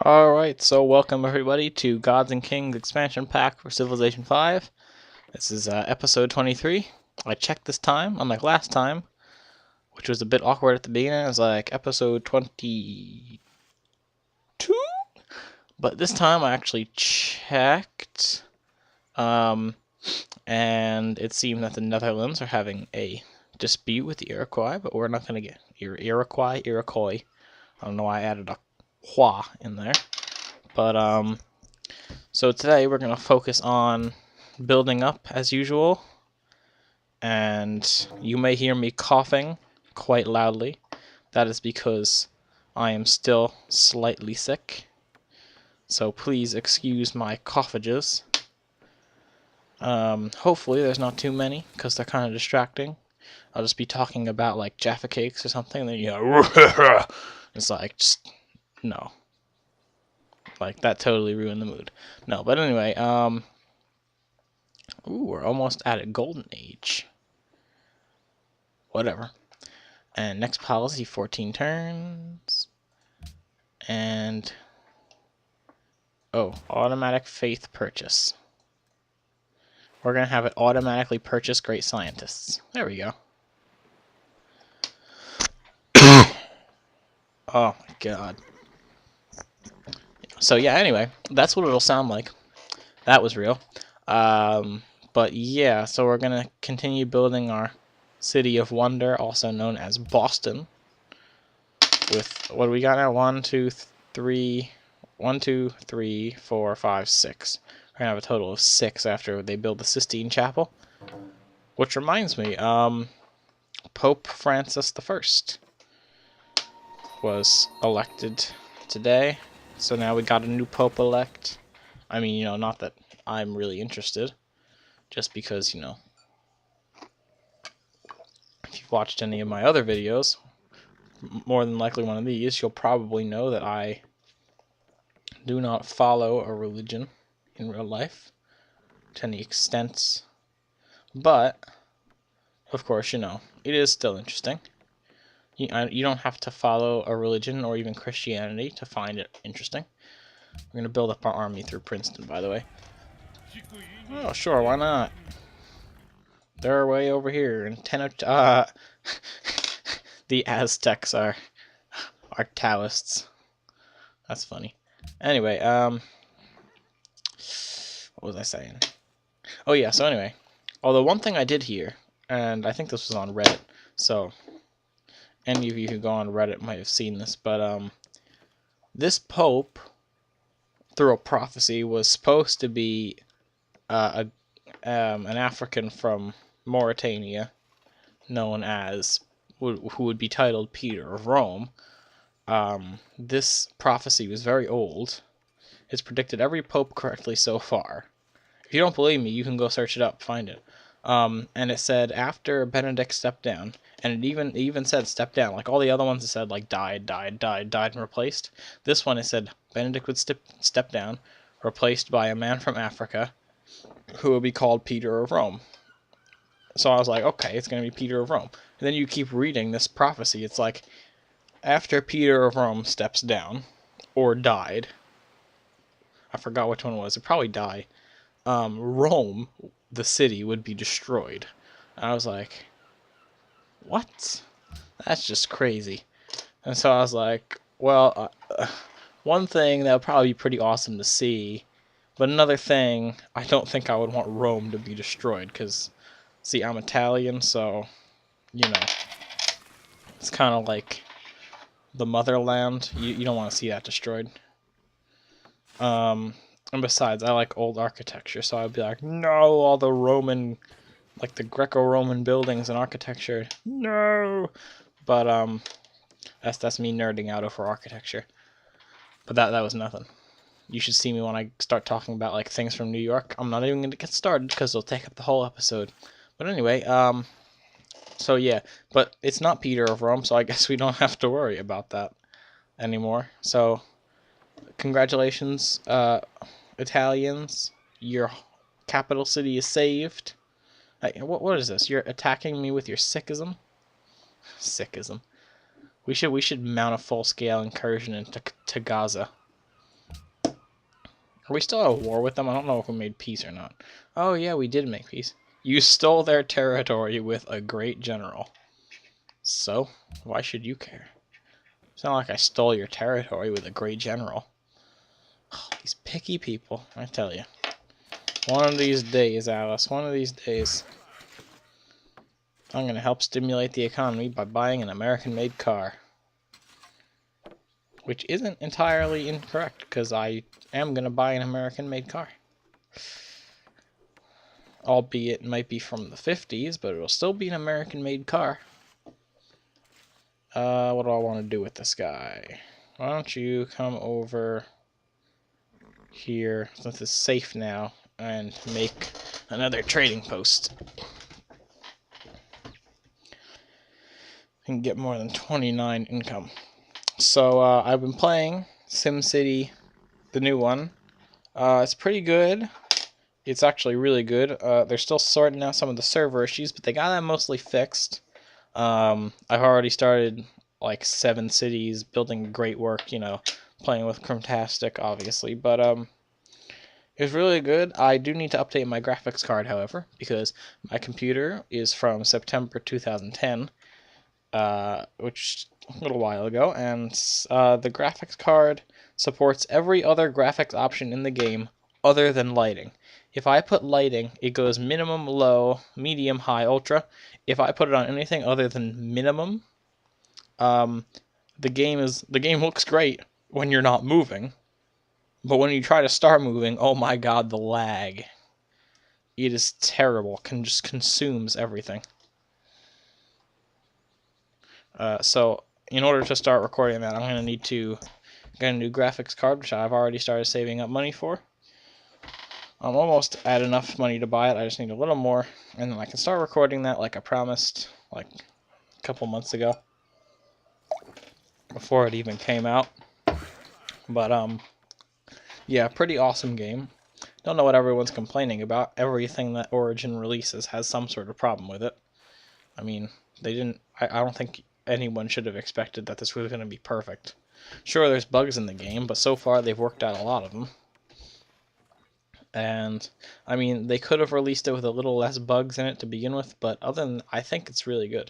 Alright, so welcome everybody to Gods and Kings expansion pack for Civilization 5. This is episode 23. I checked this time, unlike last time, which was a bit awkward at the beginning. It was like episode 22? But this time I actually checked, and it seemed that the Netherlands are having a dispute with the Iroquois, but we're not going to get Iroquois. I don't know why I added a hua in there. But, so today we're going to focus on building up as usual, and you may hear me coughing quite loudly. That is because I am still slightly sick, so please excuse my coughages. Hopefully there's not too many, because they're kind of distracting. I'll just be talking about like Jaffa cakes or something, and then it's like, just, no. Like, that totally ruined the mood. No, but anyway, ooh, we're almost at a golden age. Whatever. And next policy, 14 turns. And, oh, automatic faith purchase. We're going to have it automatically purchase great scientists. There we go. Oh my god. So yeah, anyway, that's what it'll sound like. That was real. But yeah, so we're going to continue building our City of Wonder, also known as Boston. With, what do we got now? 1, 2, 3, 4, 5, 6. We're going to have a total of 6 after they build the Sistine Chapel. Which reminds me, Pope Francis I was elected today. So now we got a new Pope elect. I mean, you know, not that I'm really interested. Just because, you know, if you've watched any of my other videos, more than likely one of these, you'll probably know that I do not follow a religion in real life to any extent. But, of course, you know, it is still interesting. You don't have to follow a religion or even Christianity to find it interesting. We're going to build up our army through Princeton, by the way. Oh, sure, why not? They're way over here, and the Aztecs are Taoists. That's funny. Anyway, what was I saying? Oh yeah, so anyway, although one thing I did hear, and I think this was on Reddit, so any of you who go on Reddit might have seen this, but this Pope, through a prophecy, was supposed to be an African from Mauritania, known as, who would be titled Peter of Rome. This prophecy was very old. It's predicted every pope correctly so far. If you don't believe me, you can go search it up, find it. And it said after Benedict stepped down, and it even said stepped down. Like all the other ones, it said like died, and replaced. This one, it said Benedict would step down, replaced by a man from Africa, who would be called Peter of Rome. So I was like, okay, it's going to be Peter of Rome. And then you keep reading this prophecy. It's like, after Peter of Rome steps down, or died, I forgot which one it was, it probably died, Rome, the city, would be destroyed. And I was like, what? That's just crazy. And so I was like, well, one thing that would probably be pretty awesome to see, but another thing, I don't think I would want Rome to be destroyed, because, see, I'm Italian, so, you know, it's kind of like the motherland. You don't want to see that destroyed. And besides, I like old architecture, so I'd be like, no, all the Roman, like the Greco-Roman buildings and architecture, no. But that's me nerding out over architecture. But that was nothing. You should see me when I start talking about like things from New York. I'm not even gonna get started because it'll take up the whole episode. But anyway, so yeah, but it's not Peter of Rome, so I guess we don't have to worry about that anymore. So, congratulations, Italians. Your capital city is saved. Hey, what is this? You're attacking me with your Sikhism? Sikhism. We should mount a full-scale incursion into Gaza. Are we still at war with them? I don't know if we made peace or not. Oh yeah, we did make peace. You stole their territory with a great general. So, why should you care? It's not like I stole your territory with a great general. Oh, these picky people, I tell you. One of these days, Alice, one of these days, I'm going to help stimulate the economy by buying an American-made car. Which isn't entirely incorrect, because I am going to buy an American-made car. Albeit it might be from the 50s, but it'll still be an American-made car. What do I want to do with this guy? Why don't you come over here, since it's safe now, and make another trading post. And get more than 29 income. So, I've been playing SimCity, the new one. It's pretty good. It's actually really good. They're still sorting out some of the server issues, but they got that mostly fixed. I've already started like 7 cities, building great work, you know, playing with Chromtastic, obviously, but it was really good. I do need to update my graphics card, however, because my computer is from September 2010, which a little while ago, and the graphics card supports every other graphics option in the game other than lighting. If I put lighting, it goes minimum, low, medium, high, ultra. If I put it on anything other than minimum, the game looks great when you're not moving, but when you try to start moving, oh my god, the lag. It is terrible. Just consumes everything. So in order to start recording that, I'm going to need to get a new graphics card, which I've already started saving up money for. I'm almost at enough money to buy it. I just need a little more, and then I can start recording that like I promised, like a couple months ago, before it even came out. But yeah, pretty awesome game. Don't know what everyone's complaining about. Everything that Origin releases has some sort of problem with it. I mean, they didn't. I don't think anyone should have expected that this was going to be perfect. Sure, there's bugs in the game, but so far they've worked out a lot of them. And, I mean, they could have released it with a little less bugs in it to begin with, but other than, I think it's really good.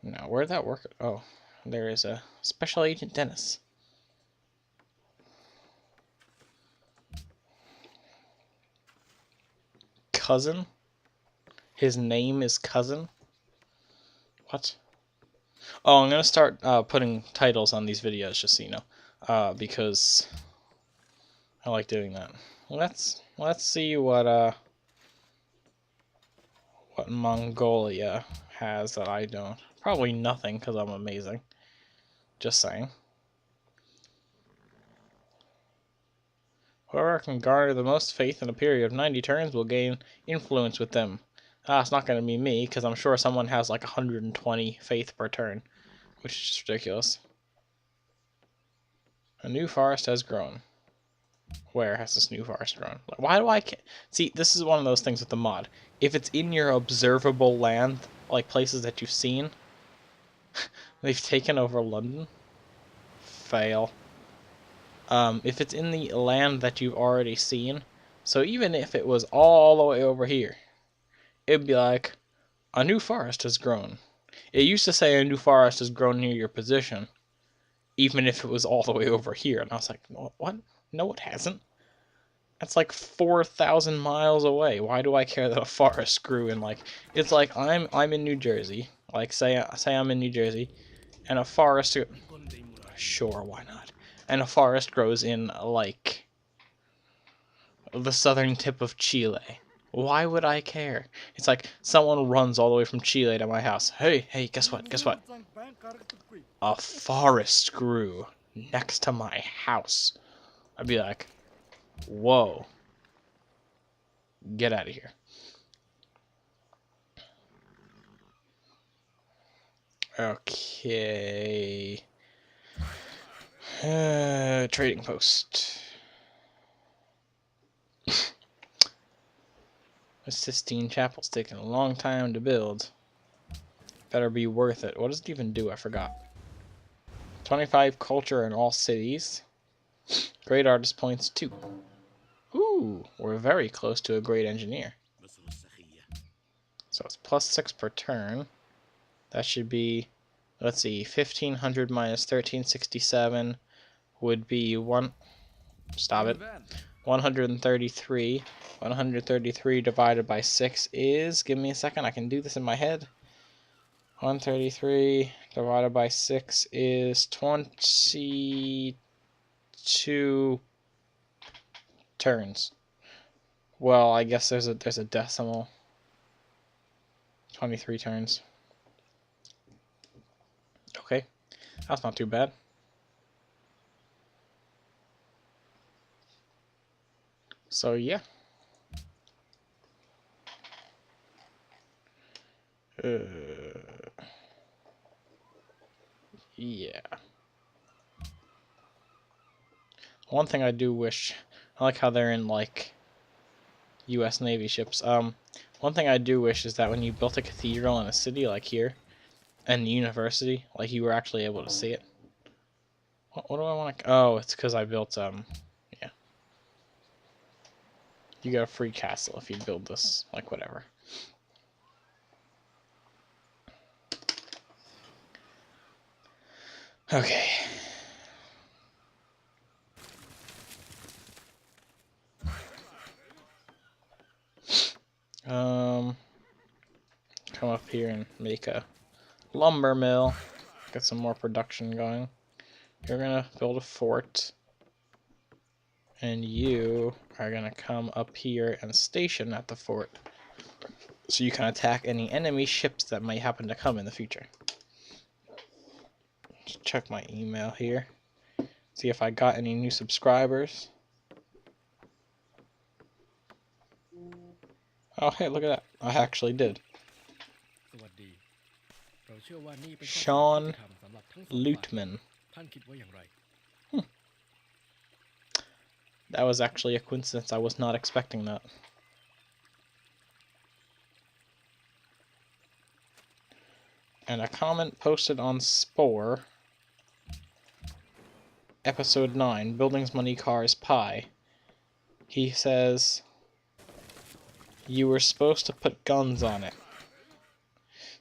Now, where'd that work? Oh, there is a Special Agent Dennis. Cousin? His name is Cousin? What? Oh, I'm going to start putting titles on these videos, just so you know, because I like doing that. Let's see what Mongolia has that I don't. Probably nothing, because I'm amazing. Just saying. Whoever can garner the most faith in a period of 90 turns will gain influence with them. It's not going to be me, because I'm sure someone has like 120 faith per turn, which is just ridiculous. A new forest has grown. Where has this new forest grown? Why do I can't see? This is one of those things with the mod. If it's in your observable land, like places that you've seen, they've taken over London. Fail. If it's in the land that you've already seen, so even if it was all the way over here, it'd be like, a new forest has grown. It used to say a new forest has grown near your position, even if it was all the way over here. And I was like, what? No, it hasn't. That's like 4,000 miles away. Why do I care that a forest grew in like? It's like I'm in New Jersey. Like say I'm in New Jersey, and a forest. Sure, why not? And a forest grows in like the southern tip of Chile. Why would I care? It's like someone runs all the way from Chile to my house. Hey, guess what? Guess what? A forest grew next to my house. I'd be like, whoa. Get out of here. Okay. Trading post. The Sistine Chapel's taking a long time to build. Better be worth it. What does it even do? I forgot. 25 culture in all cities. Great artist points 2. Ooh, we're very close to a great engineer. So it's +6 per turn. That should be, let's see, 1500 minus 1367 would be stop it, 133. 133 divided by 6 is, give me a second, I can do this in my head. 133 divided by 6 is 22 turns. Well, I guess there's a decimal. 23 turns. Okay, that's not too bad. So yeah. Yeah. One thing I do wish, I like how they're in like U.S. Navy ships. One thing I do wish is that when you built a cathedral in a city like here, and the university, like you were actually able to see it. What do I want to? Oh, it's because I built yeah. You get a free castle if you build this, like whatever. Okay. Come up here and make a lumber mill. Get some more production going. You're gonna build a fort. And you are gonna come up here and station at the fort. So you can attack any enemy ships that might happen to come in the future. Just check my email here. See if I got any new subscribers. Oh, hey, look at that. I actually did. Sean Lutman. That was actually a coincidence. I was not expecting that. And a comment posted on Spore. Episode 9, Buildings, Money, Cars, Pie. He says, you were supposed to put guns on it.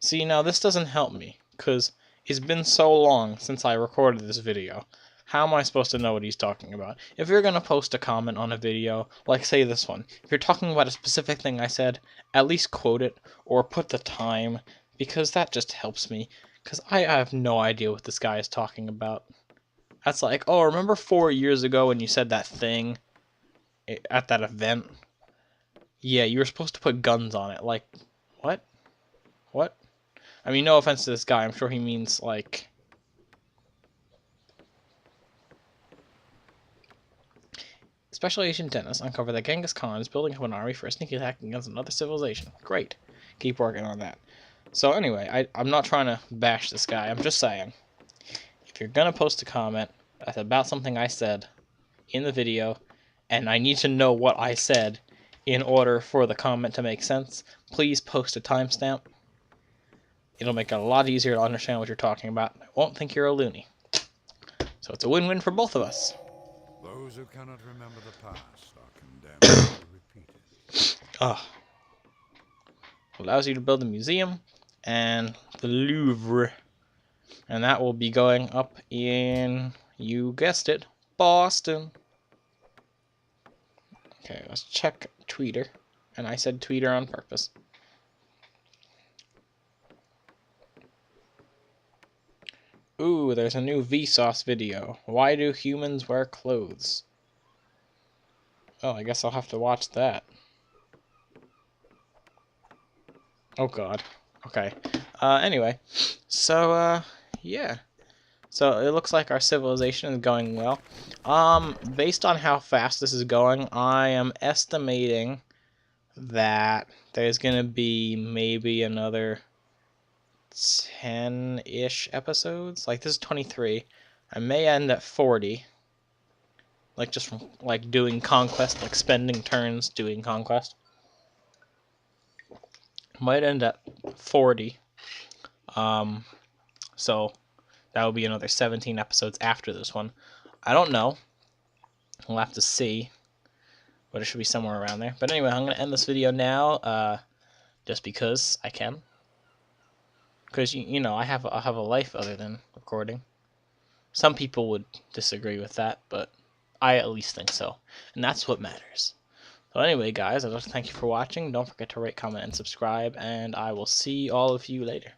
See, now this doesn't help me, because it's been so long since I recorded this video. How am I supposed to know what he's talking about? If you're going to post a comment on a video, like say this one, if you're talking about a specific thing I said, at least quote it, or put the time, because that just helps me, because I have no idea what this guy is talking about. That's like, oh, remember 4 years ago when you said that thing at that event? Yeah, you were supposed to put guns on it. Like, what? What? I mean, no offense to this guy. I'm sure he means, like... Special Agent Dennis uncovered that Genghis Khan is building up an army for a sneaky attack against another civilization. Great. Keep working on that. So anyway, I'm not trying to bash this guy. I'm just saying, if you're going to post a comment that's about something I said in the video, and I need to know what I said in order for the comment to make sense, please post a timestamp. It'll make it a lot easier to understand what you're talking about. I won't think you're a loony. So it's a win-win for both of us. Those who cannot remember the past are condemned to repeat it. Allows you to build a museum and the Louvre. And that will be going up in, you guessed it, Boston. Okay, let's check Twitter. And I said Twitter on purpose. Ooh, there's a new Vsauce video. Why do humans wear clothes? Well, I guess I'll have to watch that. Oh god. Okay. Anyway. So, yeah. So, it looks like our civilization is going well. Based on how fast this is going, I am estimating that there's gonna be maybe another 10-ish episodes. Like, this is 23. I may end at 40. Like, just from, like, doing conquest, like, spending turns doing conquest. Might end at 40. So, that will be another 17 episodes after this one. I don't know. We'll have to see, but it should be somewhere around there. But anyway, I'm going to end this video now, just because I can. Because, you know, I have a life other than recording. Some people would disagree with that, but I at least think so. And that's what matters. So anyway, guys, I'd like to thank you for watching. Don't forget to rate, comment, and subscribe, and I will see all of you later.